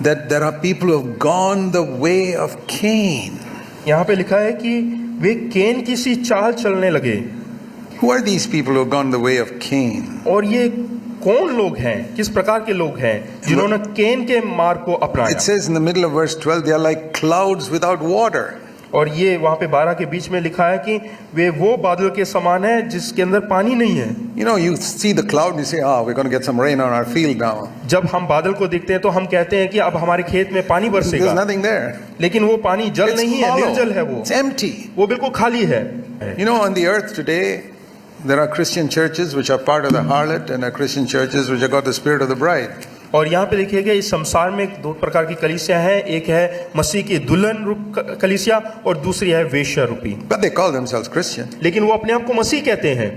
that there are people who have gone the way of Cain. यहाँ पे लिखा है कि वे केन की सी चाल चलने लगे। Who are these people who have gone the way of Cain? और ये कौन लोग हैं, किस प्रकार के लोग हैं जिन्होंने केन के मार्ग को It अपनाया? says in the middle of verse 12, they are like clouds without water. और ये वहाँ पे 12 के बीच में लिखा है कि वे वो बादल के समान है जिसके अंदर पानी नहीं है। You know, you see the cloud and you say, we're going to get some rain on our field now. जब हम बादल को देखते हैं तो हम कहते हैं कि अब हमारे खेत में पानी There's बरसेगा, nothing there. लेकिन वो पानी जल It's नहीं है, hollow. निर्जल है, It's empty. वो बिल्कुल खाली है। You know, on the earth today, there are Christian churches which are part of the harlot and are Christian churches which have got the spirit of the bride. और यहाँ पे देखिएगा इस संसार में दो प्रकार की कलीसिया हैं, एक है मसीह की दुल्हन रूप कलीसिया और दूसरी है वेश्या रूपी, But they call themselves Christian. लेकिन वो अपने आप को मसीह कहते हैं।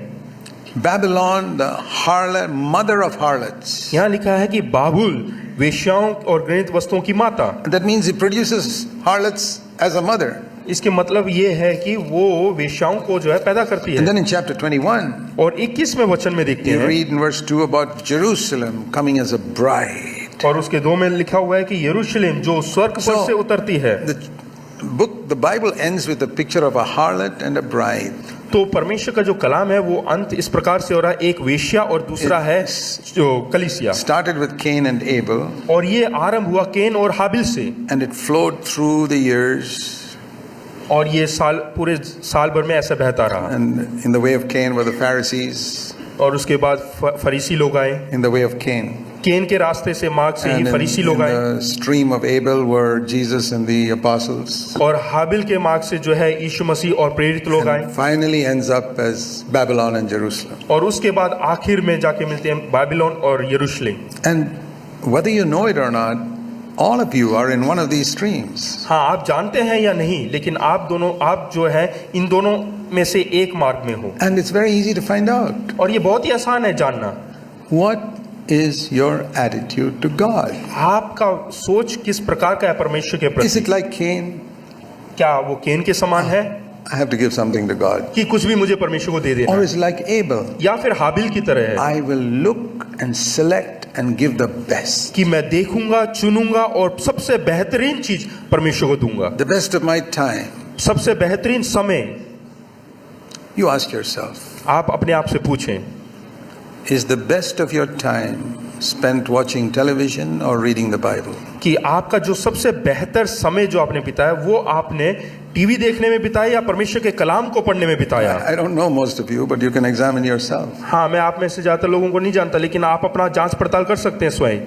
Babylon, the harlot, mother of harlots. यहाँ लिखा है कि बाबुल वेश्याओं और घृणित वस्तुओं की माता। That means it produces harlots as a mother. इसके मतलब ये है कि वो वेश्याओं को जो है पैदा करती And है। then in chapter 21, और 21वें वचन में देखते you हैं, read in verse 2 about Jerusalem coming as a bride. और उसके 2 में लिखा हुआ है कि यरूशलेम जो स्वर्ग पर So, से उतरती है। The Bible ends with a picture of a harlot and a bride. तो परमेश्वर का जो कलाम है वो अंत इस प्रकार से हो रहा है, एक वेश्या और दूसरा है जो कलीसिया। Started with Cain and Abel, और ये आरंभ हुआ केन और हाबिल से, and it flowed through the years. और ये साल पूरे साल भर में ऐसा बहता रहा। And in the way of Cain were the Pharisees. और उसके बाद फरीसी लोग आए, In the way of Cain. केन के रास्ते से मार्ग से ही And फरीसी in लोग आए। the stream of Abel were Jesus and the apostles. और हाबिल के मार्ग से जो है यीशु मसीह और प्रेरित लोग आए। And finally ends up as Babylon and Jerusalem. और उसके बाद आखिर में जाके मिलते हैं बाबिलोन और यरूशलेम। And whether you know it or not, all of you are in one of these streams. हाँ, आप जानते हैं या नहीं, लेकिन आप जो है इन दोनों में से एक मार्ग में हो। And it's very easy to find out. और ये बहुत ही आसान है जानना। What is your attitude to God? आपका सोच किस प्रकार का है परमेश्वर के Is प्रति? it like Cain? क्या वो केन के समान है I have to give something to God. कि कुछ भी मुझे परमेश्वर को दे देना Or है? is it like Abel? या फिर हाबिल की तरह है I will look and select and give the best. कि मैं देखूंगा, चुनूंगा और सबसे बेहतरीन चीज परमेश्वर को दूंगा, The best of my time. सबसे बेहतरीन समय। You ask yourself, आप अपने आप से पूछें, is the best of your time spent watching television or reading the Bible? कि आपका जो सबसे बेहतर समय जो आपने बिताया वो आपने टीवी देखने में बिताया या परमेश्वर के कलाम को पढ़ने में बिताया? I don't know most of you, but you can examine yourself. हाँ, मैं आप में से ज्यादातर लोगों को नहीं जानता, लेकिन आप अपना जांच पड़ताल कर सकते हैं स्वयं।